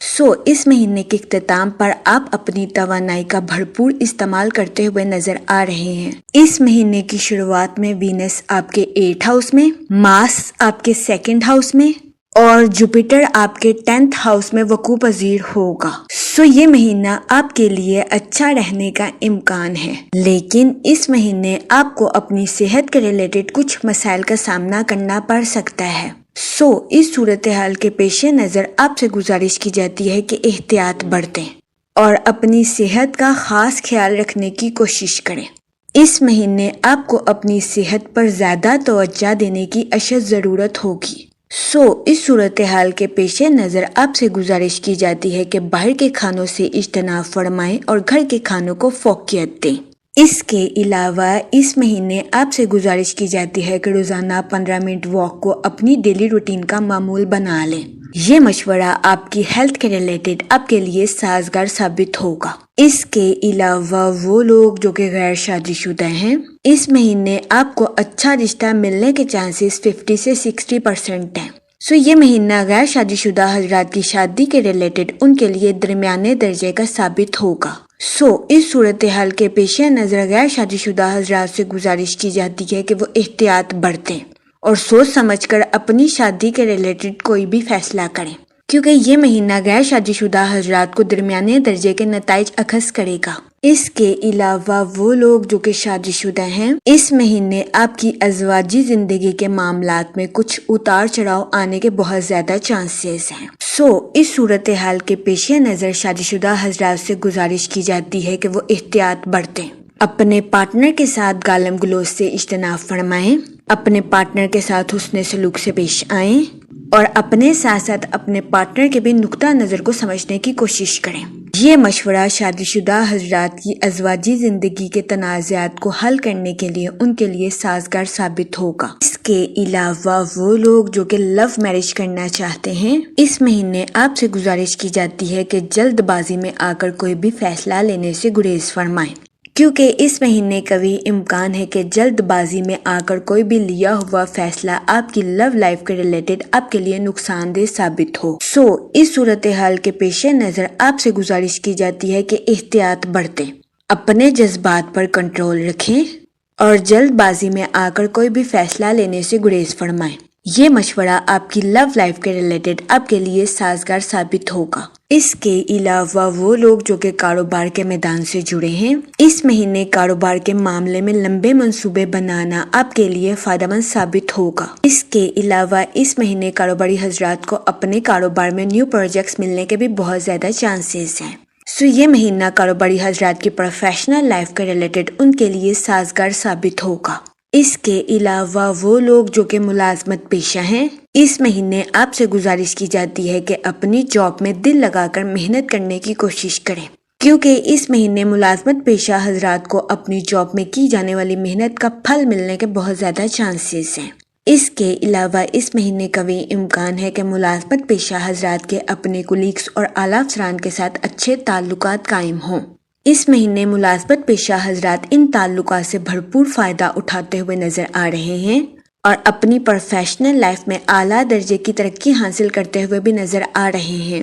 اس مہینے کے اختتام پر آپ اپنی توانائی کا بھرپور استعمال کرتے ہوئے نظر آ رہے ہیں۔ اس مہینے کی شروعات میں وینس آپ کے 8 ہاؤس میں، مارس آپ کے 2 ہاؤس میں اور جوپیٹر آپ کے 10 ہاؤس میں وقوع پذیر ہوگا۔ یہ مہینہ آپ کے لیے اچھا رہنے کا امکان ہے، لیکن اس مہینے آپ کو اپنی صحت کے ریلیٹڈ کچھ مسائل کا سامنا کرنا پڑ سکتا ہے۔ اس صورتحال کے پیش نظر آپ سے گزارش کی جاتی ہے کہ احتیاط برتیں اور اپنی صحت کا خاص خیال رکھنے کی کوشش کریں۔ اس مہینے آپ کو اپنی صحت پر زیادہ توجہ دینے کی اشد ضرورت ہوگی۔ اس صورتحال کے پیش نظر آپ سے گزارش کی جاتی ہے کہ باہر کے کھانوں سے اجتناب فرمائیں اور گھر کے کھانوں کو فوقیت دیں۔ اس کے علاوہ اس مہینے آپ سے گزارش کی جاتی ہے کہ روزانہ 15 منٹ واک کو اپنی ڈیلی روٹین کا معمول بنا لیں۔ یہ مشورہ آپ کی ہیلتھ کے ریلیٹڈ آپ کے لیے سازگار ثابت ہوگا۔ اس کے علاوہ وہ لوگ جو کہ غیر شادی شدہ ہیں، اس مہینے آپ کو اچھا رشتہ ملنے کے چانسز 50 سے 60% ہیں۔ یہ مہینہ غیر شادی شدہ حضرات کی شادی کے ریلیٹڈ ان کے لیے درمیانے درجے کا ثابت ہوگا۔ اس صورتحال کے پیش نظر غیر شادی شدہ حضرات سے گزارش کی جاتی ہے کہ وہ احتیاط برتیں اور سوچ سمجھ کر اپنی شادی کے ریلیٹڈ کوئی بھی فیصلہ کریں، کیونکہ یہ مہینہ غیر شادی شدہ حضرات کو درمیانے درجے کے نتائج اخذ کرے گا۔ اس کے علاوہ وہ لوگ جو کہ شادی شدہ ہیں، اس مہینے آپ کی ازواجی زندگی کے معاملات میں کچھ اتار چڑھاؤ آنے کے بہت زیادہ چانسز ہیں۔ اس صورتحال کے پیش نظر شادی شدہ حضرات سے گزارش کی جاتی ہے کہ وہ احتیاط برتیں، اپنے پارٹنر کے ساتھ گالم گلوچ سے اجتناب فرمائیں، اپنے پارٹنر کے ساتھ حسن سلوک سے پیش آئیں اور اپنے ساتھ ساتھ اپنے پارٹنر کے بھی نقطہ نظر کو سمجھنے کی کوشش کریں۔ یہ مشورہ شادی شدہ حضرات کی ازواجی زندگی کے تنازعات کو حل کرنے کے لیے ان کے لیے سازگار ثابت ہوگا۔ اس کے علاوہ وہ لوگ جو کہ لو میرج کرنا چاہتے ہیں، اس مہینے آپ سے گزارش کی جاتی ہے کہ جلد بازی میں آ کر کوئی بھی فیصلہ لینے سے گریز فرمائیں، کیونکہ اس مہینے قوی امکان ہے کہ جلد بازی میں آ کر کوئی بھی لیا ہوا فیصلہ آپ کی لو لائف کے ریلیٹڈ آپ کے لیے نقصان دہ ثابت ہو۔ اس صورتحال کے پیش نظر آپ سے گزارش کی جاتی ہے کہ احتیاط برتیں، اپنے جذبات پر کنٹرول رکھیں اور جلد بازی میں آ کر کوئی بھی فیصلہ لینے سے گریز فرمائیں۔ یہ مشورہ آپ کی لو لائف کے ریلیٹڈ آپ کے لیے سازگار ثابت ہوگا۔ اس کے علاوہ وہ لوگ جو کہ کاروبار کے میدان سے جڑے ہیں، اس مہینے کاروبار کے معاملے میں لمبے منصوبے بنانا آپ کے لیے فائدہ مند ثابت ہوگا۔ اس کے علاوہ اس مہینے کاروباری حضرات کو اپنے کاروبار میں نیو پروجیکٹس ملنے کے بھی بہت زیادہ چانسز ہیں۔ یہ مہینہ کاروباری حضرات کی پروفیشنل لائف کے ریلیٹڈ ان کے لیے سازگار ثابت ہوگا۔ اس کے علاوہ وہ لوگ جو کہ ملازمت پیشہ ہیں، اس مہینے آپ سے گزارش کی جاتی ہے کہ اپنی جاب میں دل لگا کر محنت کرنے کی کوشش کریں، کیونکہ اس مہینے ملازمت پیشہ حضرات کو اپنی جاب میں کی جانے والی محنت کا پھل ملنے کے بہت زیادہ چانسز ہیں۔ اس کے علاوہ اس مہینے قوی امکان ہے کہ ملازمت پیشہ حضرات کے اپنے کولیگز اور اعلیٰ افسران کے ساتھ اچھے تعلقات قائم ہوں۔ اس مہینے ملازمت پیشہ حضرات ان تعلقات سے بھرپور فائدہ اٹھاتے ہوئے نظر آ رہے ہیں اور اپنی پروفیشنل لائف میں اعلیٰ درجے کی ترقی حاصل کرتے ہوئے بھی نظر آ رہے ہیں۔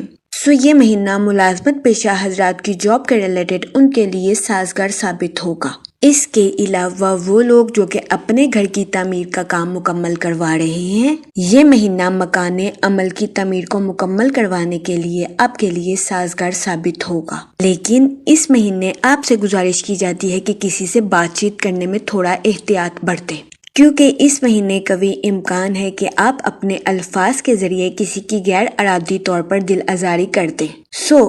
یہ مہینہ ملازمت پیشہ حضرات کی جاب کے ریلیٹڈ ان کے لیے سازگار ثابت ہوگا۔ اس کے علاوہ وہ لوگ جو کہ اپنے گھر کی تعمیر کا کام مکمل کروا رہے ہیں، یہ مہینہ مکان عمل کی تعمیر کو مکمل کروانے کے لیے آپ کے لیے سازگار ثابت ہوگا، لیکن اس مہینے آپ سے گزارش کی جاتی ہے کہ کسی سے بات چیت کرنے میں تھوڑا احتیاط برتیں، کیونکہ اس مہینے قوی امکان ہے کہ آپ اپنے الفاظ کے ذریعے کسی کی غیر ارادی طور پر دل آزاری کر دیں۔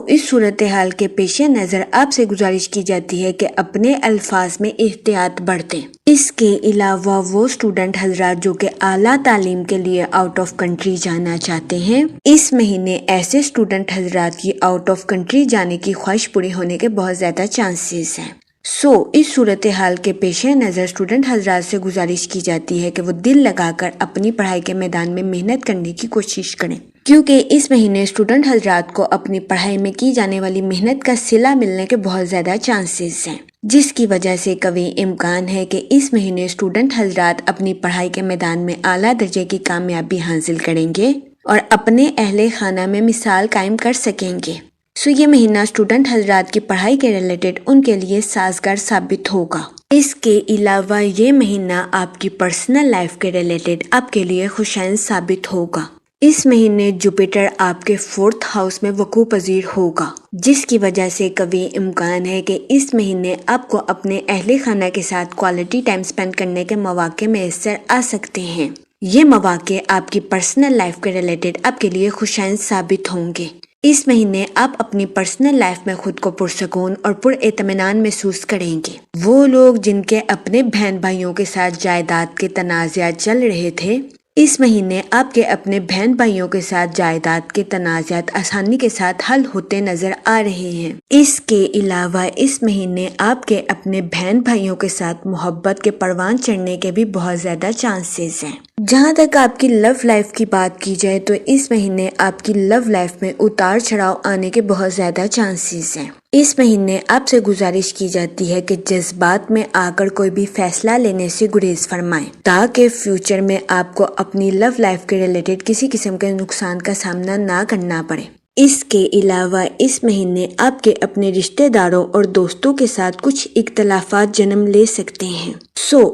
اس صورتحال کے پیش نظر آپ سے گزارش کی جاتی ہے کہ اپنے الفاظ میں احتیاط برتیں۔ اس کے علاوہ وہ اسٹوڈنٹ حضرات جو کہ اعلیٰ تعلیم کے لیے آؤٹ آف کنٹری جانا چاہتے ہیں، اس مہینے ایسے اسٹوڈنٹ حضرات کی آؤٹ آف کنٹری جانے کی خواہش پوری ہونے کے بہت زیادہ چانسز ہیں۔ اس صورتحال کے پیش نظر اسٹوڈنٹ حضرات سے گزارش کی جاتی ہے کہ وہ دل لگا کر اپنی پڑھائی کے میدان میں محنت کرنے کی کوشش کریں، کیونکہ اس مہینے اسٹوڈنٹ حضرات کو اپنی پڑھائی میں کی جانے والی محنت کا صلہ ملنے کے بہت زیادہ چانسز ہیں، جس کی وجہ سے قوی امکان ہے کہ اس مہینے اسٹوڈنٹ حضرات اپنی پڑھائی کے میدان میں اعلیٰ درجے کی کامیابی حاصل کریں گے اور اپنے اہل خانہ میں مثال قائم کر سکیں گے۔ یہ مہینہ اسٹوڈنٹ حضرات کی پڑھائی کے ریلیٹڈ ان کے لیے سازگار ثابت ہوگا۔ اس کے علاوہ یہ مہینہ آپ کی پرسنل لائف کے ریلیٹڈ آپ کے لیے خوشائن ثابت ہوگا۔ اس مہینے جوپیٹر آپ کے 4th ہاؤس میں وقوع پذیر ہوگا، جس کی وجہ سے قوی امکان ہے کہ اس مہینے آپ کو اپنے اہل خانہ کے ساتھ کوالٹی ٹائم سپینڈ کرنے کے مواقع میسر آ سکتے ہیں۔ یہ مواقع آپ کی پرسنل لائف کے ریلیٹڈ آپ کے لیے خوشائن ثابت ہوں گے۔ اس مہینے آپ اپنی پرسنل لائف میں خود کو پرسکون اور پر اطمینان محسوس کریں گے۔ وہ لوگ جن کے اپنے بہن بھائیوں کے ساتھ جائیداد کے تنازعات چل رہے تھے، اس مہینے آپ کے اپنے بہن بھائیوں کے ساتھ جائیداد کے تنازعات آسانی کے ساتھ حل ہوتے نظر آ رہے ہیں۔ اس کے علاوہ اس مہینے آپ کے اپنے بہن بھائیوں کے ساتھ محبت کے پروان چڑھنے کے بھی بہت زیادہ چانسز ہیں۔ جہاں تک آپ کی لو لائف کی بات کی جائے تو اس مہینے آپ کی لو لائف میں اتار چڑھاؤ آنے کے بہت زیادہ چانسز ہیں۔ اس مہینے آپ سے گزارش کی جاتی ہے کہ جذبات میں آ کر کوئی بھی فیصلہ لینے سے گریز فرمائیں، تاکہ فیوچر میں آپ کو اپنی لو لائف کے ریلیٹڈ کسی قسم کے نقصان کا سامنا نہ کرنا پڑے۔ اس کے علاوہ اس مہینے آپ کے اپنے رشتہ داروں اور دوستوں کے ساتھ کچھ اختلافات جنم لے سکتے ہیں۔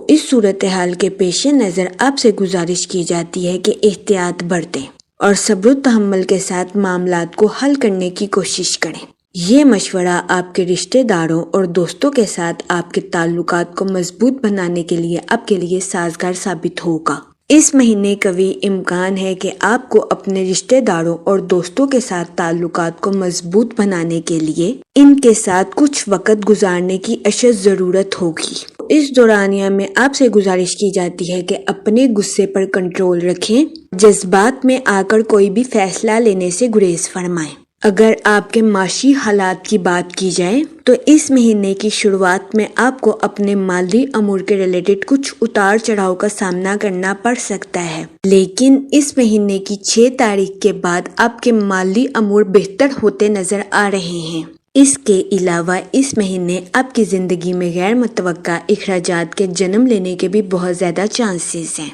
اس صورتحال کے پیش نظر آپ سے گزارش کی جاتی ہے کہ احتیاط برتیں اور صبر و تحمل کے ساتھ معاملات کو حل کرنے کی کوشش کریں۔ یہ مشورہ آپ کے رشتہ داروں اور دوستوں کے ساتھ آپ کے تعلقات کو مضبوط بنانے کے لیے آپ کے لیے سازگار ثابت ہوگا۔ اس مہینے قوی امکان ہے کہ آپ کو اپنے رشتہ داروں اور دوستوں کے ساتھ تعلقات کو مضبوط بنانے کے لیے ان کے ساتھ کچھ وقت گزارنے کی اشد ضرورت ہوگی۔ اس دورانیہ میں آپ سے گزارش کی جاتی ہے کہ اپنے غصے پر کنٹرول رکھیں، جذبات میں آ کر کوئی بھی فیصلہ لینے سے گریز فرمائیں۔ اگر آپ کے معاشی حالات کی بات کی جائے تو اس مہینے کی شروعات میں آپ کو اپنے مالی امور کے ریلیٹڈ کچھ اتار چڑھاؤ کا سامنا کرنا پڑ سکتا ہے، لیکن اس مہینے کی 6 تاریخ کے بعد آپ کے مالی امور بہتر ہوتے نظر آ رہے ہیں۔ اس کے علاوہ اس مہینے آپ کی زندگی میں غیر متوقع اخراجات کے جنم لینے کے بھی بہت زیادہ چانسز ہیں۔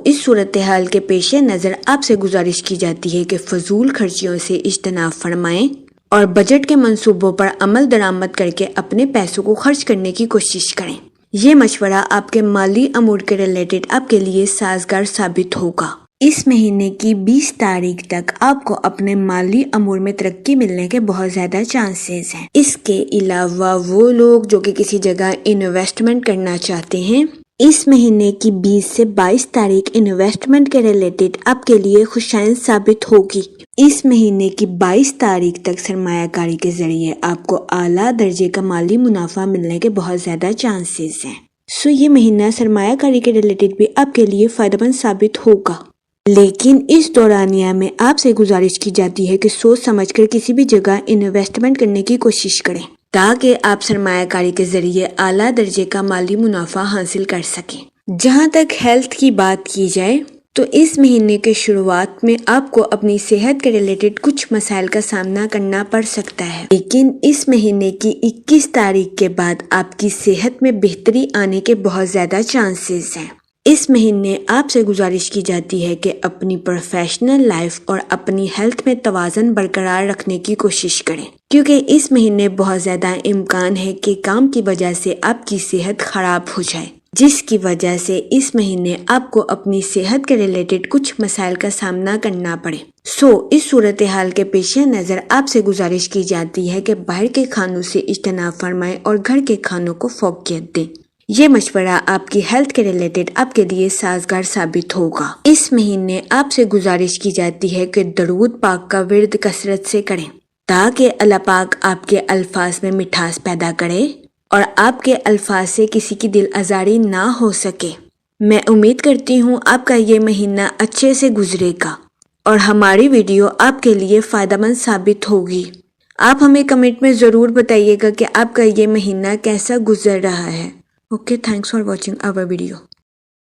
اس صورتحال کے پیش نظر آپ سے گزارش کی جاتی ہے کہ فضول خرچیوں سے اجتناب فرمائیں اور بجٹ کے منصوبوں پر عمل درآمد کر کے اپنے پیسوں کو خرچ کرنے کی کوشش کریں۔ یہ مشورہ آپ کے مالی امور کے ریلیٹڈ آپ کے لیے سازگار ثابت ہوگا۔ اس مہینے کی 20 تاریخ تک آپ کو اپنے مالی امور میں ترقی ملنے کے بہت زیادہ چانسز ہیں۔ اس کے علاوہ وہ لوگ جو کہ کسی جگہ انویسٹمنٹ کرنا چاہتے ہیں، اس مہینے کی 20 سے 22 تاریخ انویسٹمنٹ کے ریلیٹڈ آپ کے لیے خوشائن ثابت ہوگی۔ اس مہینے کی 22 تاریخ تک سرمایہ کاری کے ذریعے آپ کو اعلیٰ درجے کا مالی منافع ملنے کے بہت زیادہ چانسز ہیں۔ یہ مہینہ سرمایہ کاری کے ریلیٹڈ بھی آپ کے لیے فائدہ مند ثابت ہوگا، لیکن اس دورانیہ میں آپ سے گزارش کی جاتی ہے کہ سوچ سمجھ کر کسی بھی جگہ انویسٹمنٹ کرنے کی کوشش کریں، تاکہ آپ سرمایہ کاری کے ذریعے اعلیٰ درجے کا مالی منافع حاصل کر سکیں۔ جہاں تک ہیلتھ کی بات کی جائے تو اس مہینے کے شروعات میں آپ کو اپنی صحت کے ریلیٹڈ کچھ مسائل کا سامنا کرنا پڑ سکتا ہے، لیکن اس مہینے کی 21 تاریخ کے بعد آپ کی صحت میں بہتری آنے کے بہت زیادہ چانسز ہیں۔ اس مہینے آپ سے گزارش کی جاتی ہے کہ اپنی پروفیشنل لائف اور اپنی ہیلتھ میں توازن برقرار رکھنے کی کوشش کریں، کیونکہ اس مہینے بہت زیادہ امکان ہے کہ کام کی وجہ سے آپ کی صحت خراب ہو جائے، جس کی وجہ سے اس مہینے آپ کو اپنی صحت کے ریلیٹڈ کچھ مسائل کا سامنا کرنا پڑے۔ اس صورتحال کے پیش نظر آپ سے گزارش کی جاتی ہے کہ باہر کے کھانوں سے اجتناب فرمائیں اور گھر کے کھانوں کو فوقیت دیں۔ یہ مشورہ آپ کی ہیلتھ کے ریلیٹڈ آپ کے لیے سازگار ثابت ہوگا۔ اس مہینے آپ سے گزارش کی جاتی ہے کہ درود پاک کا ورد کثرت سے کریں، تاکہ اللہ پاک آپ کے الفاظ میں مٹھاس پیدا کرے اور آپ کے الفاظ سے کسی کی دل آزاری نہ ہو سکے۔ میں امید کرتی ہوں آپ کا یہ مہینہ اچھے سے گزرے گا اور ہماری ویڈیو آپ کے لیے فائدہ مند ثابت ہوگی۔ آپ ہمیں کمنٹ میں ضرور بتائیے گا کہ آپ کا یہ مہینہ کیسا گزر رہا ہے۔ Okay, thanks for watching our video.